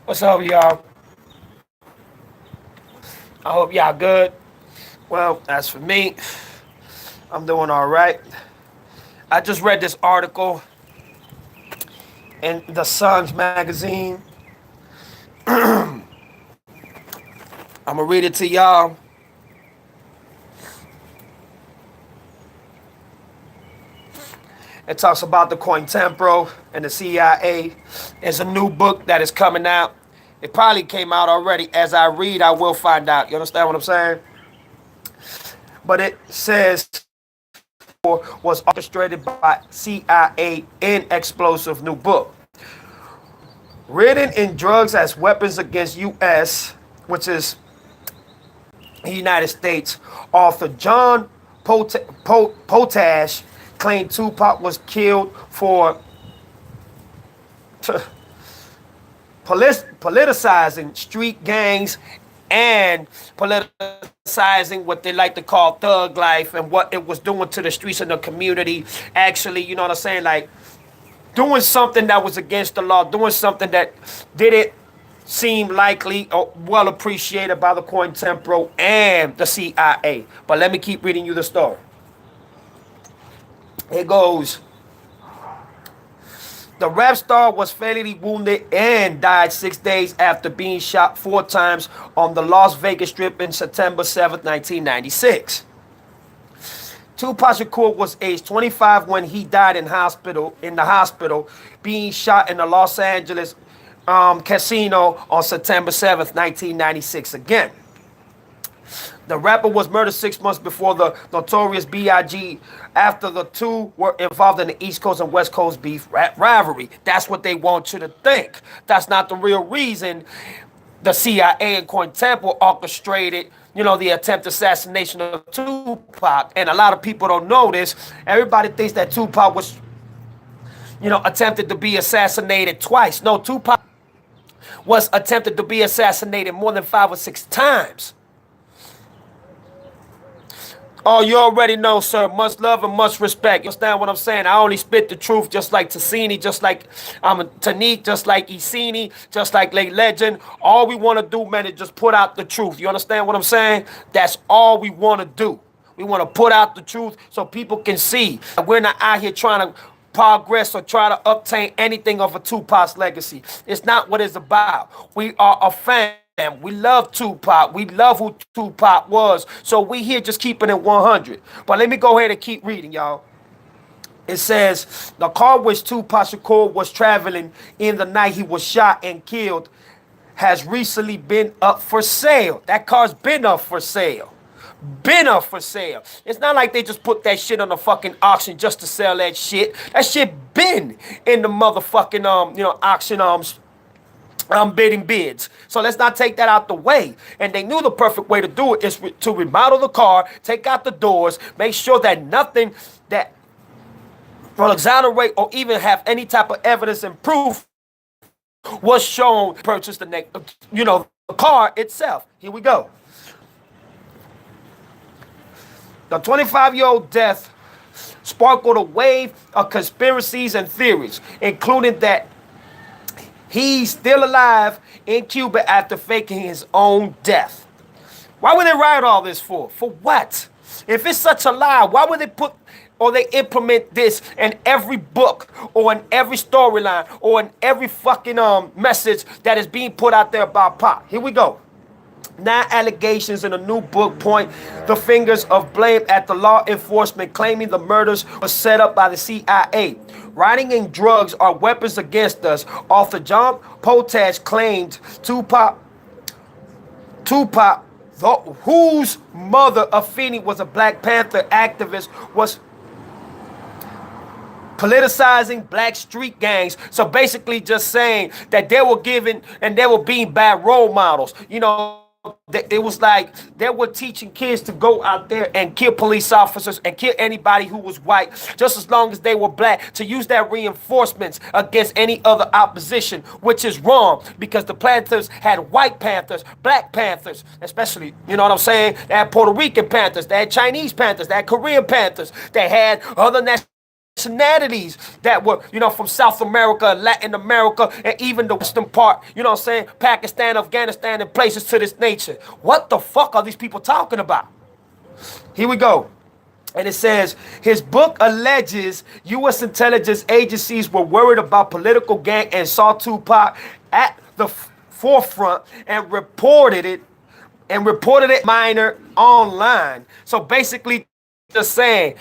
What's up, y'all? I hope y'all good. Well, as for me, I'm doing all right. I just read this article in the Sun's magazine. I'm gonna read it to y'all. It talks about the Cointelpro and the CIA. It's a new book that is coming out. It probably came out already. As I read, I will find out. You understand what I'm saying? But it says was orchestrated by CIA in explosive new book. Written in drugs as weapons against U.S., which is the United States, author John Potash claimed Tupac was killed for politicizing street gangs and politicizing what they like to call thug life and what it was doing to the streets and the community. Actually, you know what I'm saying? Like doing something that was against the law, doing something that didn't seem likely or well appreciated by the Cointelpro and the CIA. But let me keep reading you the story. It goes, the rap star was fatally wounded and died 6 days after being shot 4 times on the Las Vegas Strip in September 7th, 1996. Tupac Shakur was age 25 when he died in the hospital, being shot in the Los Angeles casino on September 7th, 1996 again. The rapper was murdered 6 months before the notorious B.I.G. after the two were involved in the East Coast and West Coast beef rivalry. That's what they want you to think. That's not the real reason the CIA and Cointelpro orchestrated, the attempted assassination of Tupac. And a lot of people don't know this. Everybody thinks that Tupac was, attempted to be assassinated twice. No, Tupac was attempted to be assassinated more than 5 or 6 times. Oh, you already know, sir. Much love and much respect. You understand what I'm saying? I only spit the truth, just like Tassini, just like Tanique, just like Isini, just like Late Legend. All we want to do, man, is just put out the truth. You understand what I'm saying? That's all we want to do. We want to put out the truth so people can see. We're not out here trying to progress or try to obtain anything of a Tupac's legacy. It's not what it's about. We are a fan. We love Tupac. We love who Tupac was. So we here just keeping it 100. But let me go ahead and keep reading, y'all. It says, the car which Tupac Shakur was traveling in the night he was shot and killed has recently been up for sale. That car's been up for sale. Been up for sale. It's not like they just put that shit on the fucking auction just to sell that shit. That shit been in the motherfucking auction bidding bids. So let's not take that out the way. And they knew the perfect way to do it is to remodel the car, take out the doors, make sure that nothing that will exonerate or even have any type of evidence and proof was shown. Purchase the car itself. Here we go. The 25-year-old death sparkled a wave of conspiracies and theories, including that he's still alive in Cuba after faking his own death. Why would they write all this for? For what? If it's such a lie, why would they put or they implement this in every book or in every storyline or in every fucking message that is being put out there about Pop? Here we go. 9 allegations in a new book point the fingers of blame at the law enforcement, claiming the murders were set up by the CIA. Writing in drugs are weapons against us. Author John Potash claimed Tupac, whose mother, Afeni, was a Black Panther activist, was politicizing black street gangs. So basically just saying that they were giving and they were being bad role models. It was like they were teaching kids to go out there and kill police officers and kill anybody who was white, just as long as they were black, to use that reinforcements against any other opposition, which is wrong because the Panthers had white Panthers, Black Panthers, especially, you know what I'm saying? They had Puerto Rican Panthers, they had Chinese Panthers, they had Korean Panthers, they had other nationalities nationalities that were, from South America, Latin America, and even the western part, Pakistan, Afghanistan, and places to this nature. What the fuck are these people talking about? Here we go. And it says, his book alleges U.S. intelligence agencies were worried about political gang and saw Tupac at the forefront and reported it minor online. So basically just saying,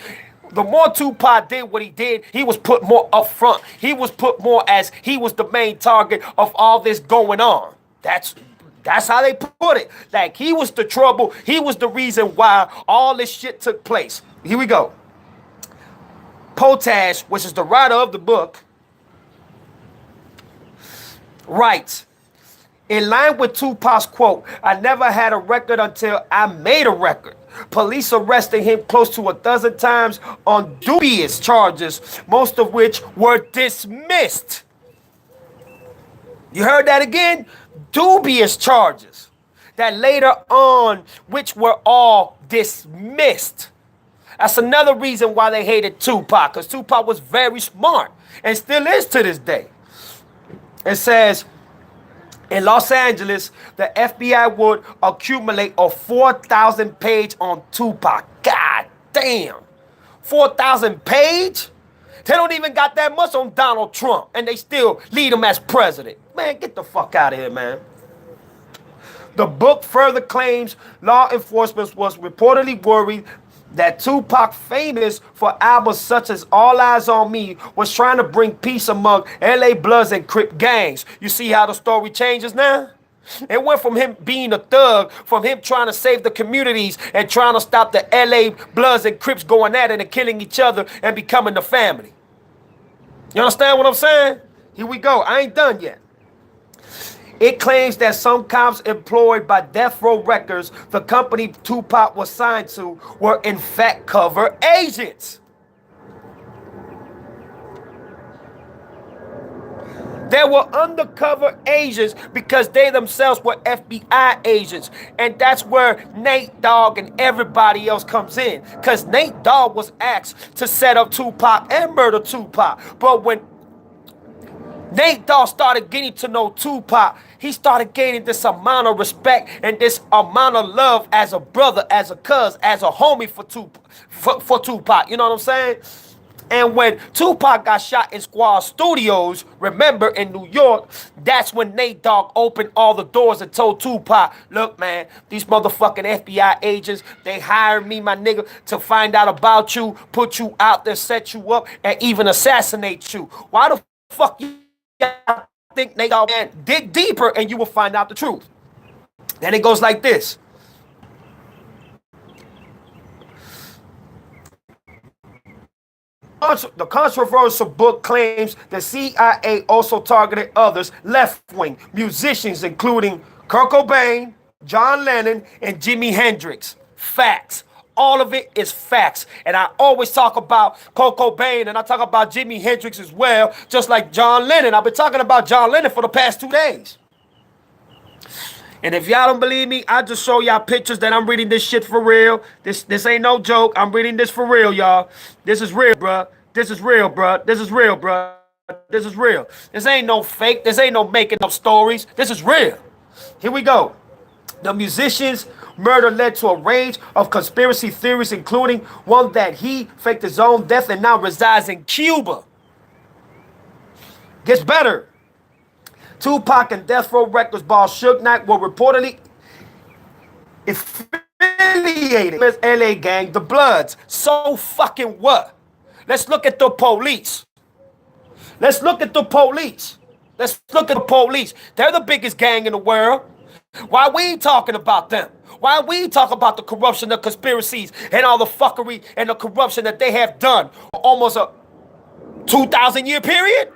the more Tupac did what he did, he was put more up front. He was put more as he was the main target of all this going on. That's how they put it. Like, he was the trouble. He was the reason why all this shit took place. Here we go. Potash, which is the writer of the book, writes, in line with Tupac's quote, I never had a record until I made a record. Police arrested him close to a dozen times on dubious charges, most of which were dismissed. You heard that again? Dubious charges that later on, which were all dismissed. That's another reason why they hated Tupac, because Tupac was very smart and still is to this day. It says, in Los Angeles, the FBI would accumulate a 4,000 page on Tupac. God damn. 4,000 page? They don't even got that much on Donald Trump, and they still lead him as president. Man, get the fuck out of here, man. The book further claims law enforcement was reportedly worried that Tupac, famous for albums such as All Eyes on Me, was trying to bring peace among LA Bloods and Crip gangs. You see how the story changes now? It went from him being a thug, from him trying to save the communities and trying to stop the LA Bloods and Crips going at it and killing each other and becoming the family. You understand what I'm saying? Here we go. I ain't done yet. It claims that some cops employed by Death Row Records, the company Tupac was signed to, were in fact cover agents. They were undercover agents because they themselves were FBI agents. And that's where Nate Dogg and everybody else comes in. Because Nate Dogg was asked to set up Tupac and murder Tupac. But when Nate Dogg started getting to know Tupac, he started gaining this amount of respect and this amount of love as a brother, as a cuz, as a homie for Tupac. You know what I'm saying? And when Tupac got shot in Squad Studios, remember, in New York, that's when Nate Dogg opened all the doors and told Tupac, look, man, these motherfucking FBI agents, they hired me, my nigga, to find out about you, put you out there, set you up, and even assassinate you. Why the fuck you think Nate Dogg? Man, dig deeper and you will find out the truth. Then it goes like this. The controversial book claims the CIA also targeted others, left-wing musicians, including Kurt Cobain, John Lennon, and Jimi Hendrix. Facts. All of it is facts. And I always talk about Kurt Cobain, and I talk about Jimi Hendrix as well, just like John Lennon. I've been talking about John Lennon for the past 2 days. And if y'all don't believe me, I'll just show y'all pictures that I'm reading this shit for real. This ain't no joke. I'm reading this for real, y'all. This is real, bruh. This is real, bruh. This is real, bruh. This is real. This ain't no fake. This ain't no making up stories. This is real. Here we go. The musician's murder led to a range of conspiracy theories, including one that he faked his own death and now resides in Cuba. Gets better. Tupac and Death Row Records boss Suge Knight were reportedly affiliated with LA gang, the Bloods. So fucking what? Let's look at the police. Let's look at the police. Let's look at the police. They're the biggest gang in the world. Why we ain't talking about them? Why we talk about the corruption, the conspiracies, and all the fuckery and the corruption that they have done for almost a 2,000-year period?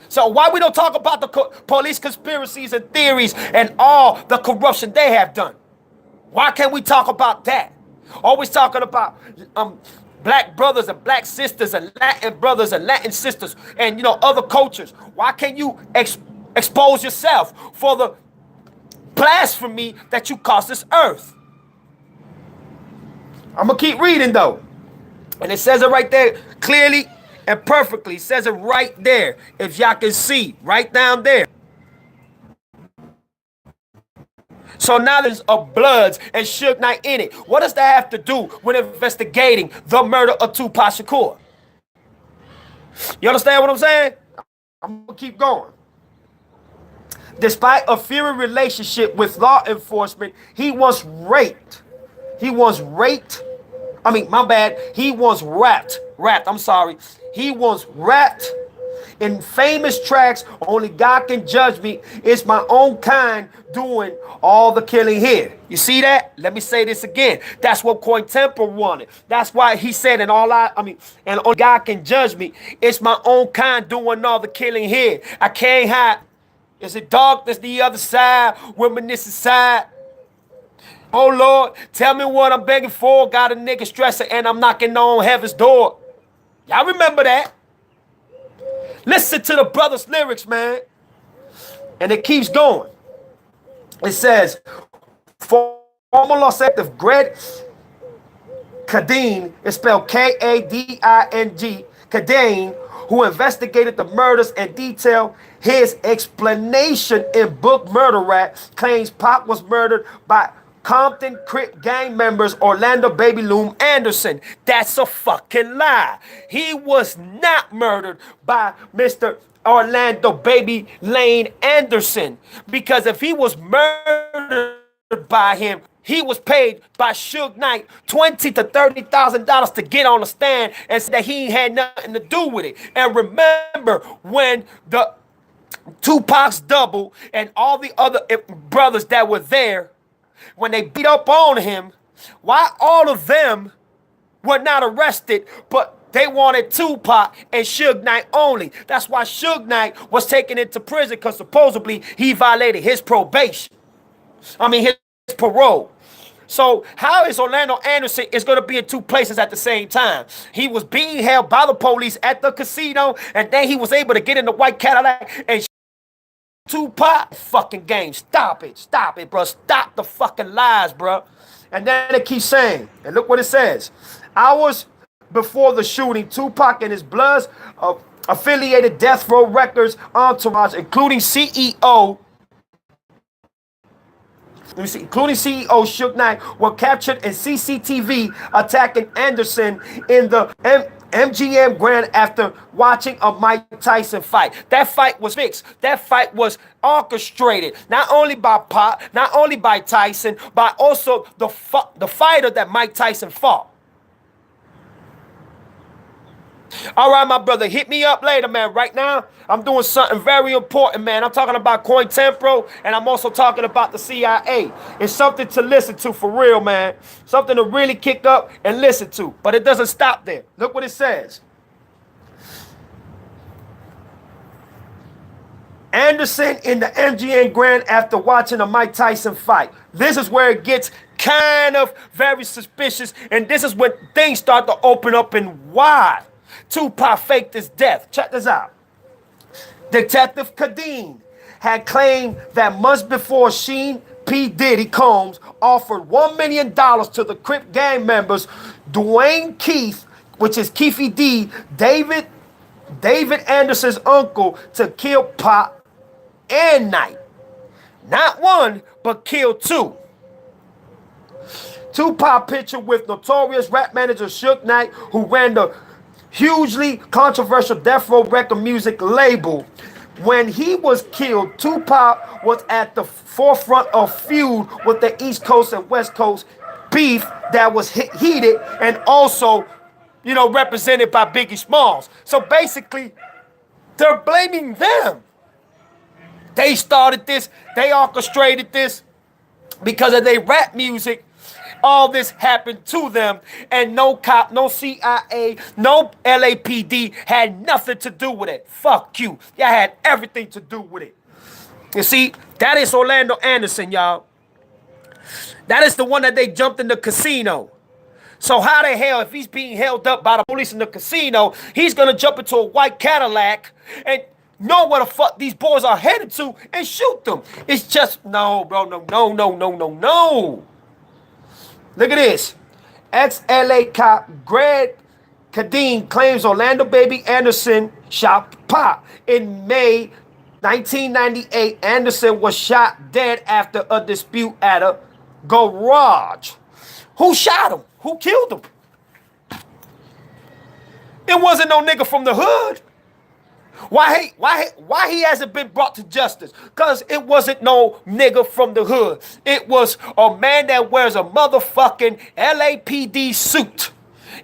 So why we don't talk about the police conspiracies and theories and all the corruption they have done? Why can't we talk about that? Always talking about black brothers and black sisters and Latin brothers and Latin sisters and, you know, other cultures. Why can't you expose yourself for the blasphemy that you cost this earth? I'm going to keep reading, though. And it says it right there clearly and perfectly. It says it right there. If y'all can see, right down there. So now there's a Bloods and Suge Knight in it. What does that have to do with investigating the murder of Tupac Shakur? You understand what I'm saying? I'm gonna keep going. Despite a fiery relationship with law enforcement, he once raped. He once raped. I mean, my bad. He once rapped. I'm sorry. He once rapped in famous tracks. Only God can judge me. It's my own kind doing all the killing here. You see that? Let me say this again. That's what Cointelpro wanted. That's why he said, and only God can judge me. It's my own kind doing all the killing here. I can't hide. Is it darkness the other side? Women this side? Oh Lord, tell me what I'm begging for. Got a nigga stressing and I'm knocking on heaven's door. Y'all remember that? Listen to the brother's lyrics, man. And it keeps going. It says, former Los Angeles Greg Kading, is spelled Kading, Kading, who investigated the murders and detailed his explanation in book Murder Rap, claims Pac was murdered by Compton Crip gang members Orlando Baby Loom Anderson. That's a fucking lie. He was not murdered by Mr. Orlando Baby Lane Anderson, because if he was murdered by him, he was paid by Suge Knight $20,000 to $30,000 to get on the stand and say that he had nothing to do with it. And remember when the Tupac's double and all the other brothers that were there, when they beat up on him, why all of them were not arrested, but they wanted Tupac and Suge Knight only? That's why Suge Knight was taken into prison, because supposedly he violated his probation. His parole. So how is Orlando Anderson is going to be in two places at the same time? He was being held by the police at the casino, and then he was able to get in the white Cadillac and Tupac. Fucking game. Stop it, bro. Stop the fucking lies, bro. And then it keeps saying, and look what it says. Hours before the shooting, Tupac and his Bloods affiliated Death Row Records entourage, including CEO Suge Knight, were captured in CCTV attacking Anderson in the MGM Grand after watching a Mike Tyson fight. That fight was fixed. That fight was orchestrated, not only by Pac, not only by Tyson, but also the fighter that Mike Tyson fought. All right, my brother, hit me up later, man. Right now, I'm doing something very important, man. I'm talking about Cointelpro, and I'm also talking about the C.i.a. It's something to listen to for real, man. Something to really kick up and listen to. But it doesn't stop there. Look what it says. Anderson in the MGM Grand after watching a Mike Tyson fight. This is where it gets kind of very suspicious, and this is when things start to open up and wide. Tupac faked his death. Check this out. Detective Kadeen had claimed that months before Sheen P. Diddy Combs offered $1 million to the Crip gang members, Dwayne Keith, which is Keefy D, David Anderson's uncle, to kill Pac and Knight. Not one, but kill two. Tupac picture with notorious rap manager Suge Knight, who ran the hugely controversial Death Row Record music label. When he was killed, Tupac was at the forefront of feud with the East Coast and West Coast beef that was heated and also, represented by Biggie Smalls. So basically, they're blaming them. They started this, they orchestrated this because of their rap music. All this happened to them, and no cop, no CIA, no LAPD had nothing to do with it. Fuck you. Y'all had everything to do with it. You see, that is Orlando Anderson, y'all. That is the one that they jumped in the casino. So how the hell, if he's being held up by the police in the casino, he's going to jump into a white Cadillac and know where the fuck these boys are headed to and shoot them? It's just, no, bro, no. Look at this. Ex-LA cop Greg Kadeen claims Orlando Baby Anderson shot Pac. In May 1998, Anderson was shot dead after a dispute at a garage. Who shot him? Who killed him? It wasn't no nigga from the hood. Why he hasn't been brought to justice? Because it wasn't no nigga from the hood. It was a man that wears a motherfucking LAPD suit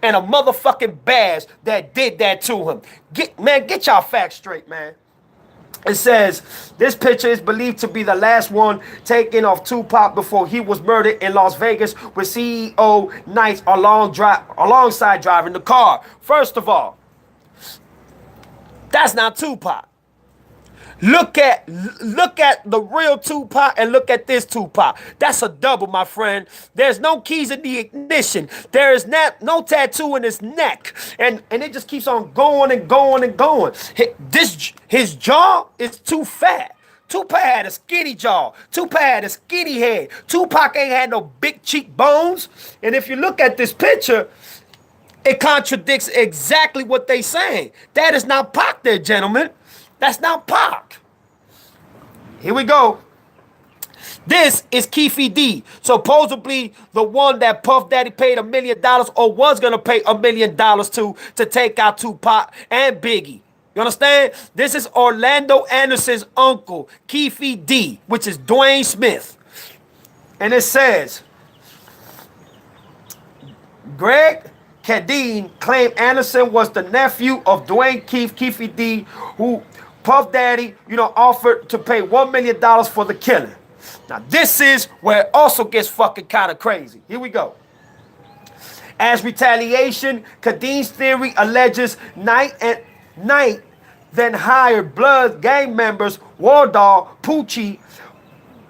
and a motherfucking badge that did that to him. Get y'all facts straight, man. It says, this picture is believed to be the last one taken of Tupac before he was murdered in Las Vegas with C.i.a. Knights alongside driving the car. First of all, that's not Tupac. Look at the real Tupac and look at this Tupac. That's a double, my friend. There's no keys in the ignition. There is no tattoo in his neck. And it just keeps on going and going and going. His jaw is too fat. Tupac had a skinny jaw. Tupac had a skinny head. Tupac ain't had no big cheekbones. And if you look at this picture, it contradicts exactly what they saying. That is not Pac there, gentlemen. That's not Pac. Here we go. This is Keefe D, supposedly the one that Puff Daddy paid $1 million or was going to pay $1 million to take out Tupac and Biggie. You understand? This is Orlando Anderson's uncle, Keefe D, which is Dwayne Smith. And it says, Greg Kadeen claimed Anderson was the nephew of Dwayne Keefe D, who Puff Daddy, offered to pay $1 million for the killing. Now, this is where it also gets fucking kind of crazy. Here we go. As retaliation, Kadeen's theory alleges Knight then hired Blood gang members Wardall, Poochie,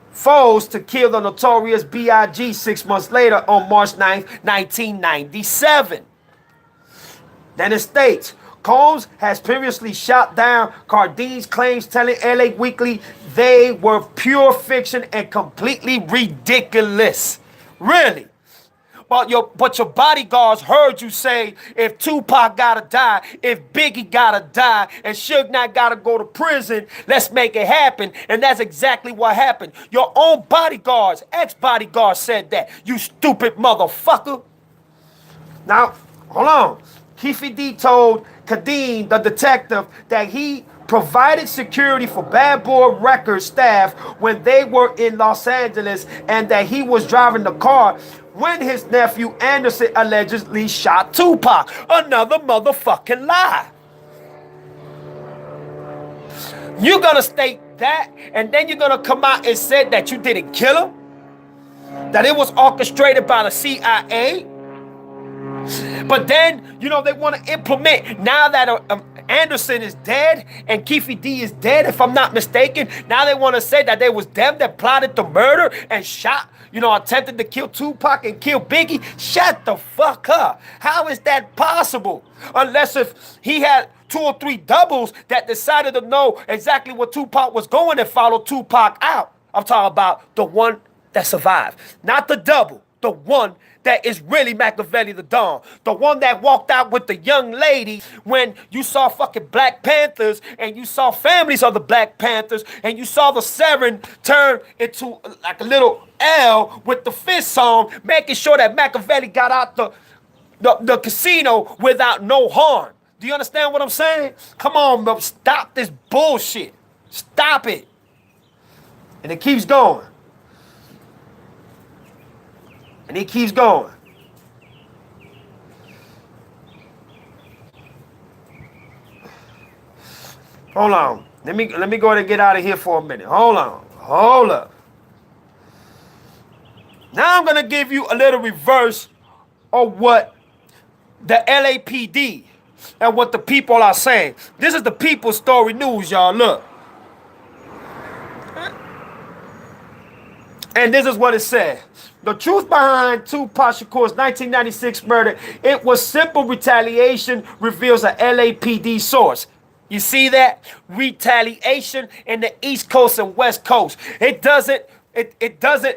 Foes to kill the notorious B.I.G. 6 months later on March 9th, 1997. Then it states, Combs has previously shot down Kadeen's claims, telling LA Weekly they were pure fiction and completely ridiculous. Really? But your bodyguards heard you say, if Tupac gotta die, if Biggie gotta die, and Suge Knight gotta go to prison, let's make it happen. And that's exactly what happened. Your own bodyguards, ex-bodyguards said that. You stupid motherfucker. Now, hold on. Keefe D told Kadeen, the detective, that he provided security for Bad Boy Records staff when they were in Los Angeles and that he was driving the car when his nephew Anderson allegedly shot Tupac. Another motherfucking lie. You're gonna state that and then you're gonna come out and say that you didn't kill him? That it was orchestrated by the C.i.a.? But then, they want to implement, now that Anderson is dead and Keefe D is dead, if I'm not mistaken, now they want to say that they was them that plotted the murder and shot, attempted to kill Tupac and kill Biggie. Shut the fuck up. How is that possible? Unless if he had 2 or 3 doubles that decided to know exactly what Tupac was going and follow Tupac out. I'm talking about the one that survived, not the double, the one that is really Makaveli the Don. The one that walked out with the young lady when you saw fucking Black Panthers and you saw families of the Black Panthers and you saw the Saren turn into like a little L with the fist on, making sure that Makaveli got out the casino without no harm. Do you understand what I'm saying? Come on, bro. Stop this bullshit. Stop it. And it keeps going. And he keeps going. Hold on. Let me go ahead and get out of here for a minute. Hold on. Hold up. Now I'm going to give you a little reverse of what the LAPD and what the people are saying. This is the People's Story News, y'all. Look. And this is what it said. The truth behind Tupac Shakur's 1996 murder, it was simple retaliation, reveals a LAPD source. You see that? Retaliation in the East Coast and West Coast. It doesn't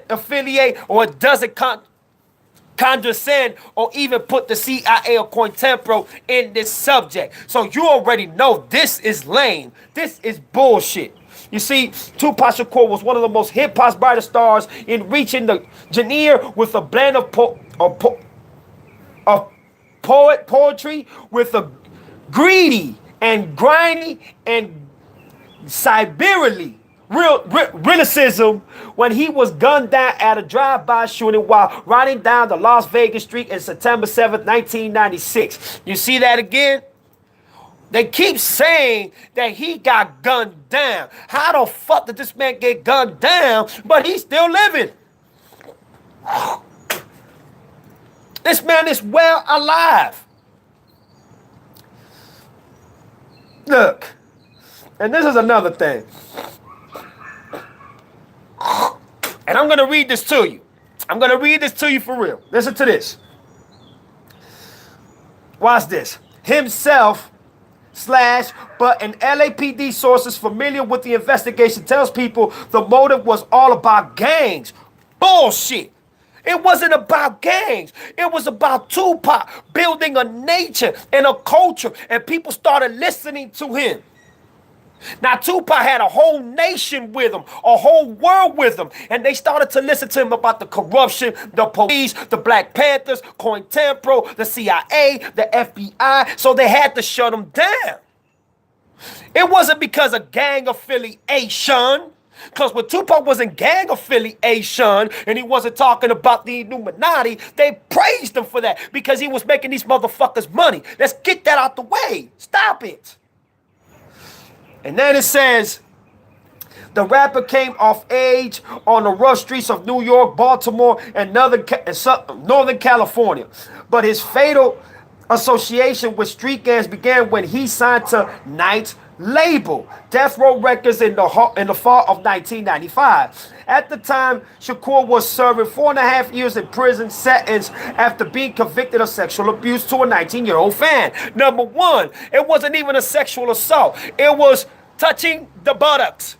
affiliate or it doesn't condescend or even put the CIA or Cointelpro in this subject. So you already know this is lame. This is bullshit. You see, Tupac Shakur was one of the most hip-hop's brightest stars in reaching the genre with a blend of poetry with a greedy and grimy and Siberially realism when he was gunned down at a drive-by shooting while riding down the Las Vegas street in September 7th, 1996. You see that again? They keep saying that he got gunned down. How the fuck did this man get gunned down, but he's still living? This man is well alive. Look, and this is another thing. And I'm going to read this to you. I'm going to read this to you for real. Listen to this. Watch this. Himself but an LAPD sources familiar with the investigation tells people the motive was all about gangs. Bullshit. It wasn't about gangs. It was about Tupac building a nature and a culture, and people started listening to him. Now, Tupac had a whole nation with him, a whole world with him, and they started to listen to him about the corruption, the police, the Black Panthers, Cointelpro, the CIA, the FBI, so they had to shut him down. It wasn't because of gang affiliation, because when Tupac was in gang affiliation and he wasn't talking about the Illuminati, they praised him for that because he was making these motherfuckers money. Let's get that out the way. Stop it. And then it says, the rapper came off age on the rough streets of New York, Baltimore, and Northern California. But his fatal association with street gangs began when he signed to Knight's label, Death Row Records, in the fall of 1995. At the time, Shakur was serving 4.5 years in prison sentence after being convicted of sexual abuse to a 19-year-old fan. Number one, it wasn't even a sexual assault. It was touching the buttocks.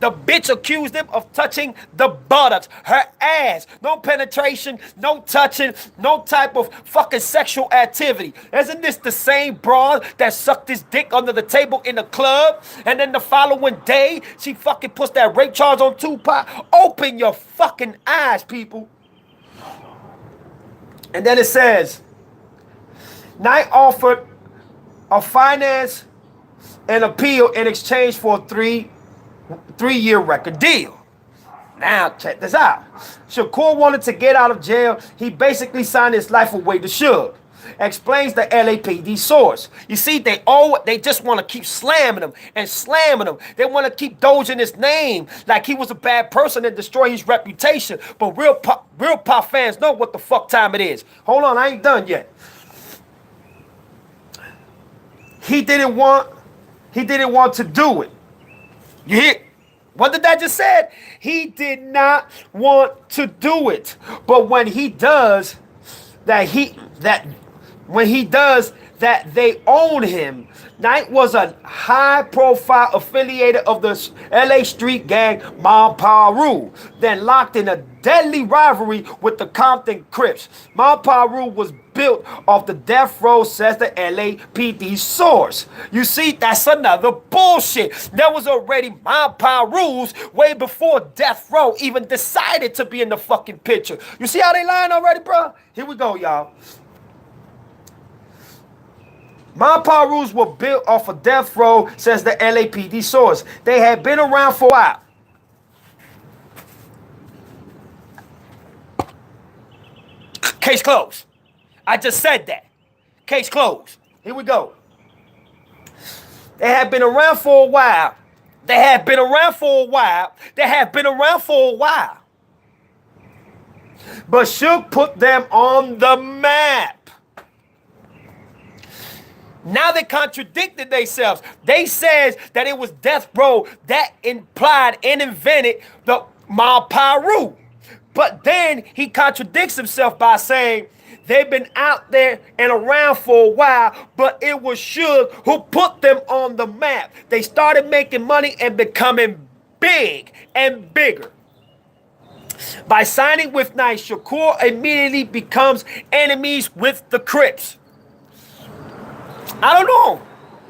The bitch accused him of touching the buttocks, her ass. No penetration, no touching, no type of fucking sexual activity. Isn't this the same broad that sucked his dick under the table in the club? And then the following day, she fucking puts that rape charge on Tupac? Open your fucking eyes, people. And then it says, Knight offered a finance and appeal in exchange for a three-year record deal. Now, check this out. Shakur wanted to get out of jail. He basically signed his life away to Suge. Explains the LAPD source. You see, they just want to keep slamming him and slamming him. They want to keep doging his name like he was a bad person and destroy his reputation. But real pop fans know what the fuck time it is. Hold on, I ain't done yet. He didn't want to do it. You hear? What did that just say? He did not want to do it. But when he does, they own him. Knight was a high-profile affiliate of the LA street gang Mob Piru, then locked in a deadly rivalry with the Compton Crips. Mob Piru was built off the death row, says the LAPD source. You see, that's another bullshit. There was already Mob Pirus way before death row even decided to be in the fucking picture. You see how they lying already, bro? Here we go, y'all. Mob Pirus were built off of death row, says the LAPD source. They had been around for a while. Case closed. I just said that. Case closed. Here we go. They have been around for a while. They have been around for a while. They have been around for a while. But Suge put them on the map. Now they contradicted themselves. They said that it was Death Row that implied and invented the Mob Piru. But then he contradicts himself by saying they've been out there and around for a while, but it was Suge who put them on the map. They started making money and becoming big and bigger. By signing with Nice, Shakur immediately becomes enemies with the Crips. I don't know.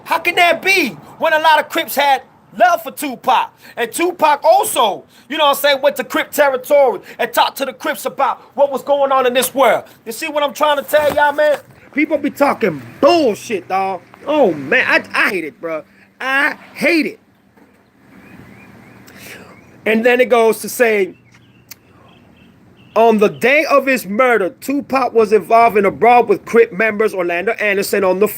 How can that be when a lot of Crips had love for Tupac? And Tupac also, you know what I'm saying, went to Crip territory and talked to the Crips about what was going on in this world. You see what I'm trying to tell y'all, man? People be talking bullshit, dog. Oh, man, I hate it, bro. I hate it. And then it goes to say, on the day of his murder, Tupac was involved in a brawl with Crip members Orlando Anderson on the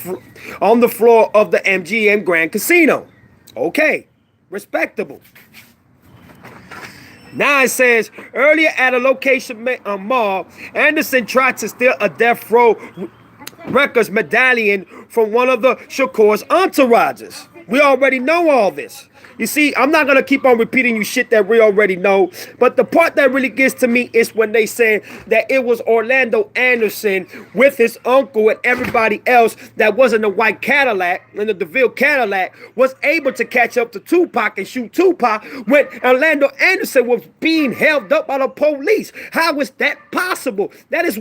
floor of the MGM Grand Casino. Okay, respectable. Now it says, earlier at a location mall, Anderson tried to steal a Death Row Records medallion from one of the Shakur's entourages. We already know all this. You see, I'm not going to keep on repeating you shit that we already know. But the part that really gets to me is when they say that it was Orlando Anderson with his uncle and everybody else that was in the white Cadillac, in the DeVille Cadillac, was able to catch up to Tupac and shoot Tupac when Orlando Anderson was being held up by the police. How is that possible? That is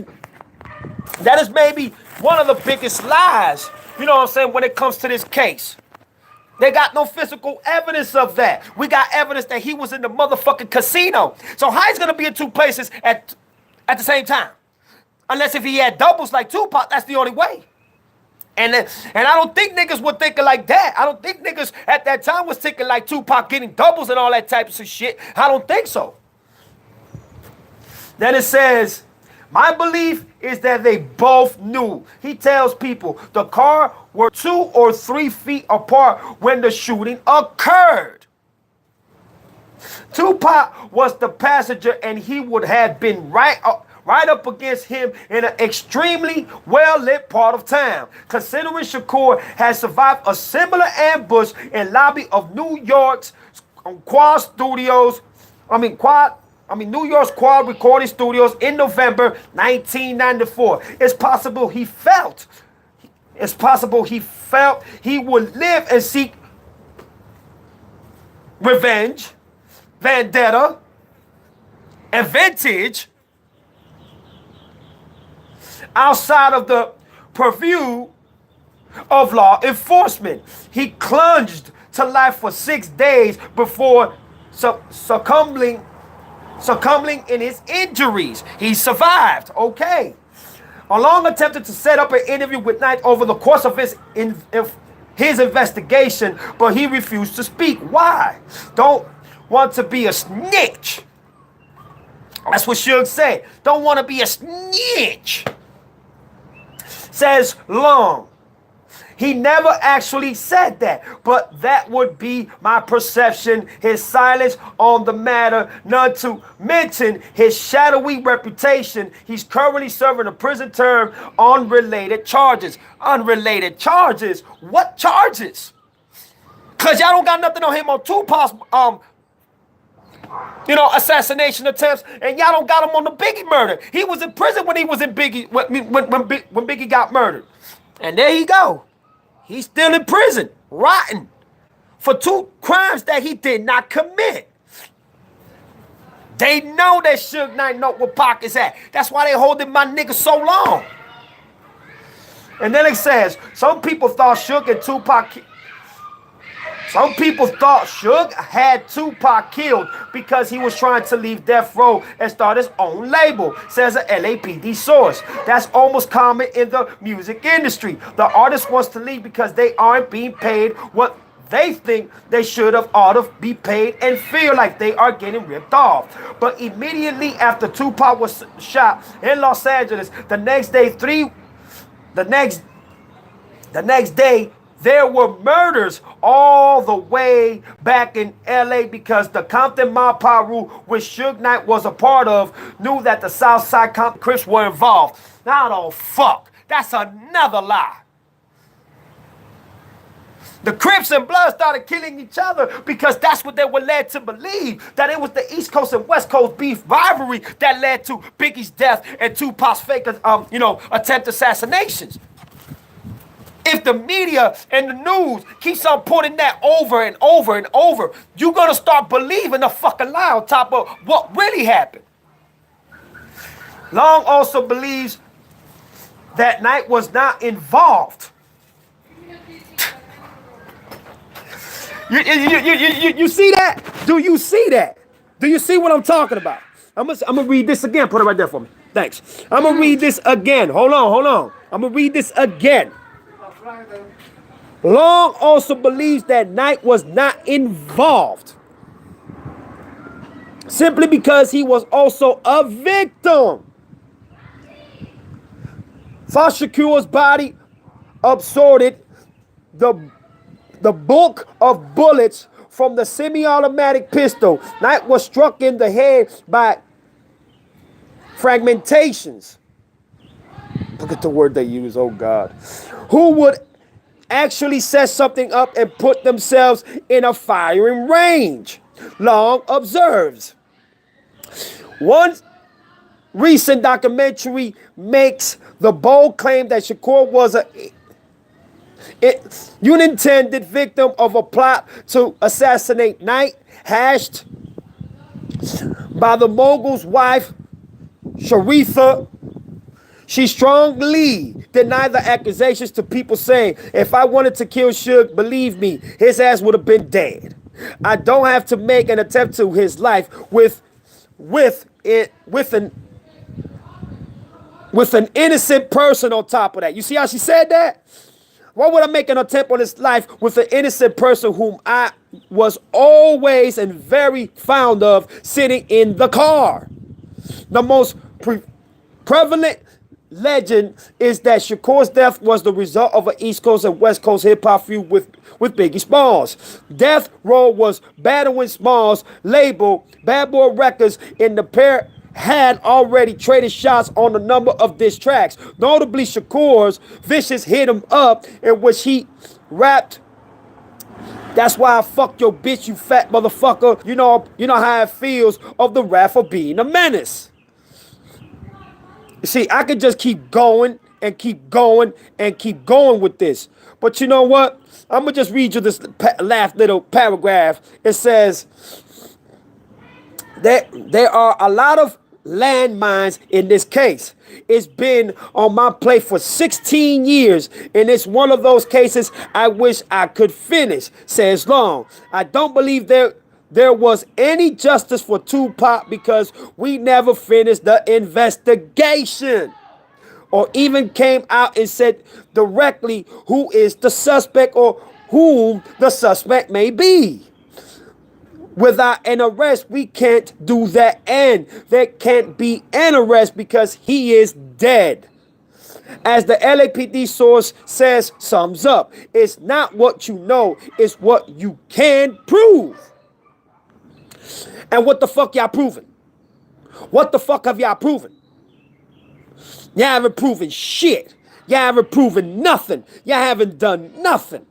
maybe one of the biggest lies, you know what I'm saying, when it comes to this case. They got no physical evidence of that. We got evidence that he was in the motherfucking casino. So how he's gonna be in two places at the same time? Unless if he had doubles like Tupac, that's the only way. And I don't think niggas were thinking like that. I don't think niggas at that time was thinking like Tupac getting doubles and all that types of shit. I don't think so. Then it says, my belief is that they both knew. He tells people the car were 2 or 3 feet apart when the shooting occurred. Tupac was the passenger and he would have been right up against him in an extremely well-lit part of town. Considering Shakur had survived a similar ambush in lobby of New York's New York's Quad Recording Studios in November 1994. It's possible he felt he would live and seek revenge, vendetta, and vintage outside of the purview of law enforcement. He plunged to life for 6 days before succumbing in his injuries. He survived. Okay. Along attempted to set up an interview with Knight over the course of his investigation, but he refused to speak. Why? Don't want to be a snitch. That's what Suge said. Don't want to be a snitch. Says Long. He never actually said that, but that would be my perception. His silence on the matter, not to mention his shadowy reputation. He's currently serving a prison term on unrelated charges. Unrelated charges? What charges? Because y'all don't got nothing on him on Tupac's, assassination attempts, and y'all don't got him on the Biggie murder. He was in prison when he was in Biggie, when Biggie got murdered. And there he go. He's still in prison, rotten, for 2 crimes that he did not commit. They know that Suge Knight know where Pac is at. That's why they holding my nigga so long. And then it says, some people thought Suge had Tupac killed because he was trying to leave Death Row and start his own label, says an LAPD source. That's almost common in the music industry. The artist wants to leave because they aren't being paid what they think they should have ought to be paid and feel like they are getting ripped off. But immediately after Tupac was shot in Los Angeles, the next day, there were murders all the way back in LA because the Compton Mob Power, which Suge Knight was a part of, knew that the Southside Compton Crips were involved. Now, the fuck, that's another lie. The Crips and Bloods started killing each other because that's what they were led to believe, that it was the East Coast and West Coast beef rivalry that led to Biggie's death and Tupac's fake, attempt assassinations. If the media and the news keeps on putting that over and over and over, you're going to start believing the fucking lie on top of what really happened. Long also believes that Knight was not involved. You see that? Do you see that? Do you see what I'm talking about? I'm gonna read this again. Put it right there for me. Thanks. I'm gonna read this again. Hold on. I'm gonna read this again. Long also believes that Knight was not involved, simply because he was also a victim. Shakur's body absorbed the bulk of bullets from the semi-automatic pistol. Knight was struck in the head by fragmentations. Look at the word they use, oh God. Who would actually set something up and put themselves in a firing range? Long observes. One recent documentary makes the bold claim that Shakur was a unintended victim of a plot to assassinate Knight, hashed by the mogul's wife, C.i.a. She strongly denied the accusations to people, saying, "If I wanted to kill Suge, believe me, his ass would have been dead. I don't have to make an attempt to his life with an innocent person on top of that." You see how she said that? Why would I make an attempt on his life with an innocent person whom I was always and very fond of sitting in the car? The most prevalent legend is that Shakur's death was the result of an East Coast and West Coast hip-hop feud with Biggie Smalls. Death Row was battling Smalls' label, Bad Boy Records, and the pair had already traded shots on a number of diss tracks. Notably, Shakur's Vicious Hit 'Em Up, in which he rapped, "That's why I fuck your bitch, you fat motherfucker. You know how it feels of the wrath of being a menace." You see, I could just keep going and keep going and keep going with this. But you know what? I'm going to just read you this last little paragraph. It says, there are a lot of landmines in this case. It's been on my plate for 16 years, and it's one of those cases I wish I could finish, says Long. I don't believe there was any justice for Tupac because we never finished the investigation or even came out and said directly who is the suspect or whom the suspect may be. Without an arrest, we can't do that, and there can't be an arrest because he is dead. As the LAPD source says, sums up, it's not what you know, it's what you can prove. And what the fuck y'all proving? What the fuck have y'all proven? Y'all haven't proven shit. Y'all haven't proven nothing. Y'all haven't done nothing.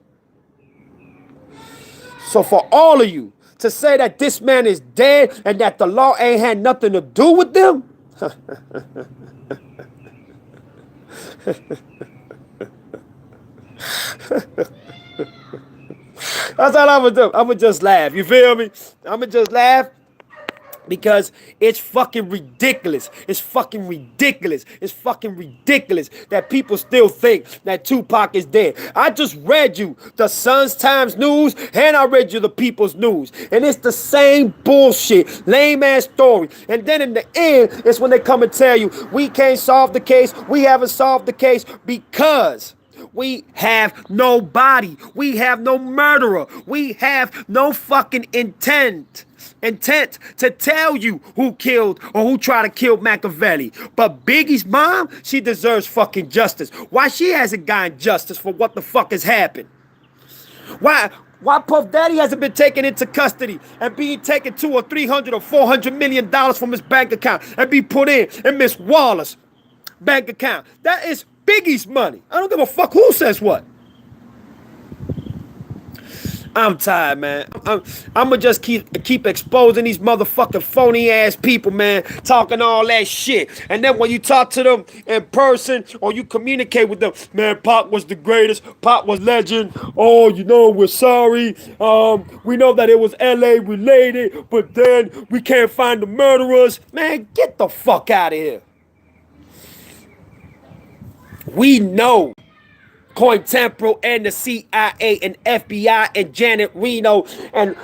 So for all of you to say that this man is dead and that the law ain't had nothing to do with them, that's all I'm gonna do. I'm gonna just laugh. You feel me? I'm gonna just laugh because it's fucking ridiculous. It's fucking ridiculous. It's fucking ridiculous that people still think that Tupac is dead. I just read you the Sun's Times News and I read you the People's News. And it's the same bullshit, lame ass story. And then in the end, it's when they come and tell you, we can't solve the case. We haven't solved the case because we have no body. We have no murderer. We have no fucking intent to tell you who killed or who tried to kill Makaveli. But Biggie's mom, she deserves fucking justice. Why she hasn't gotten justice for what the fuck has happened? Why Puff Daddy hasn't been taken into custody and being taken $200 or $300 or $400 million from his bank account and be put in Miss Wallace's bank account? That is Biggie's money. I don't give a fuck who says what. I'm tired, man. I'm gonna just keep exposing these motherfucking phony ass people, man, talking all that shit. And then when you talk to them in person or you communicate with them, man, Pac was the greatest. Pac was legend. Oh, we're sorry. We know that it was LA related, but then we can't find the murderers. Man, get the fuck out of here. we know Cointelpro and the CIA and FBI and Janet Reno and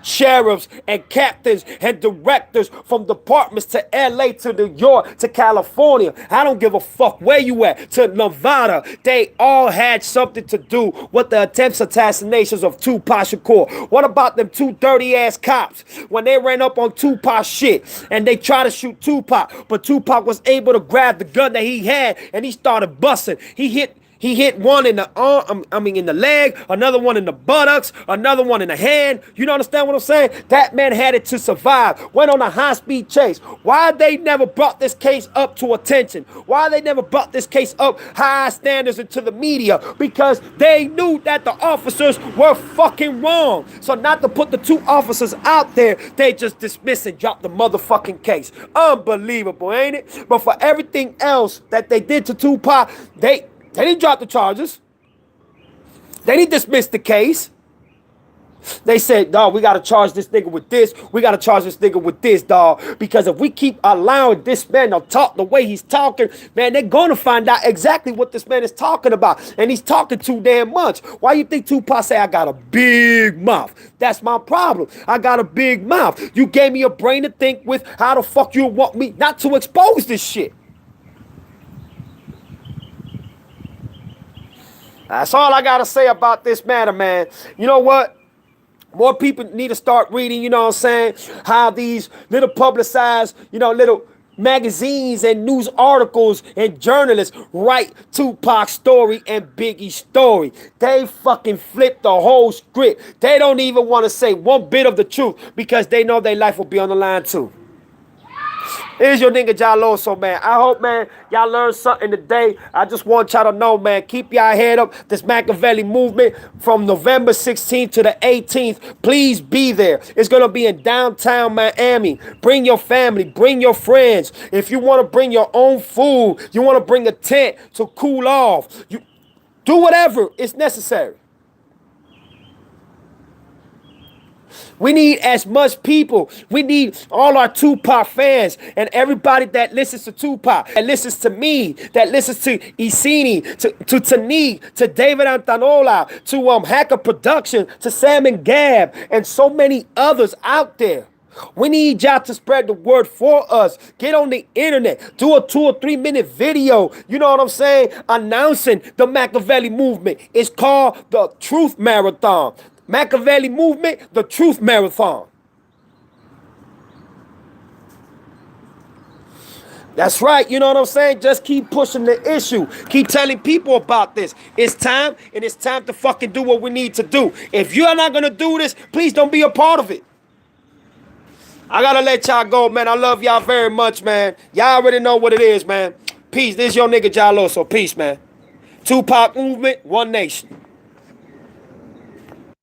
sheriffs and captains and directors from departments to LA to New York to California. I don't give a fuck where you at, to Nevada. They all had something to do with the attempts assassinations of Tupac Shakur. What about them two dirty ass cops when they ran up on Tupac's shit and they tried to shoot Tupac, but Tupac was able to grab the gun that he had and he started busting. He hit one in the arm, in the leg, another one in the buttocks, another one in the hand. You understand what I'm saying? That man had it to survive. Went on a high-speed chase. Why they never brought this case up to attention? Why they never brought this case up high standards into the media? Because they knew that the officers were fucking wrong. So not to put the two officers out there, they just dismiss and drop the motherfucking case. Unbelievable, ain't it? But for everything else that they did to Tupac, they didn't drop the charges. They didn't dismiss the case. They said, dog, we got to charge this nigga with this. We got to charge this nigga with this, dog. Because if we keep allowing this man to talk the way he's talking, man, they're going to find out exactly what this man is talking about. And he's talking too damn much. Why you think Tupac say, I got a big mouth? That's my problem. I got a big mouth. You gave me a brain to think with. How the fuck you want me not to expose this shit? That's all I got to say about this matter, man. You know what? More people need to start reading, you know what I'm saying, how these little publicized, little magazines and news articles and journalists write Tupac's story and Biggie's story. They fucking flip the whole script. They don't even want to say one bit of the truth because they know their life will be on the line too. Here's your nigga Jaloso, man. I hope, man, y'all learned something today. I just want y'all to know, man, keep y'all head up. This Makaveli movement from November 16th to the 18th. Please be there. It's going to be in downtown Miami. Bring your family. Bring your friends. If you want to bring your own food, you want to bring a tent to cool off, you do whatever is necessary. We need as much people. We need all our Tupac fans and everybody that listens to Tupac, that listens to me, that listens to Isini, to Tanique, to David Antanola, to Hacker Production, to Sam and Gab, and so many others out there. We need y'all to spread the word for us. Get on the internet. Do a 2 or 3 minute video. You know what I'm saying? Announcing the Makaveli movement. It's called the Truth Marathon. Makaveli movement, the Truth Marathon. That's right, you know what I'm saying? Just keep pushing the issue. Keep telling people about this. It's time, and it's time to fucking do what we need to do. If you're not going to do this, please don't be a part of it. I got to let y'all go, man. I love y'all very much, man. Y'all already know what it is, man. Peace. This is your nigga Jaloso. Peace, man. Tupac movement, one nation.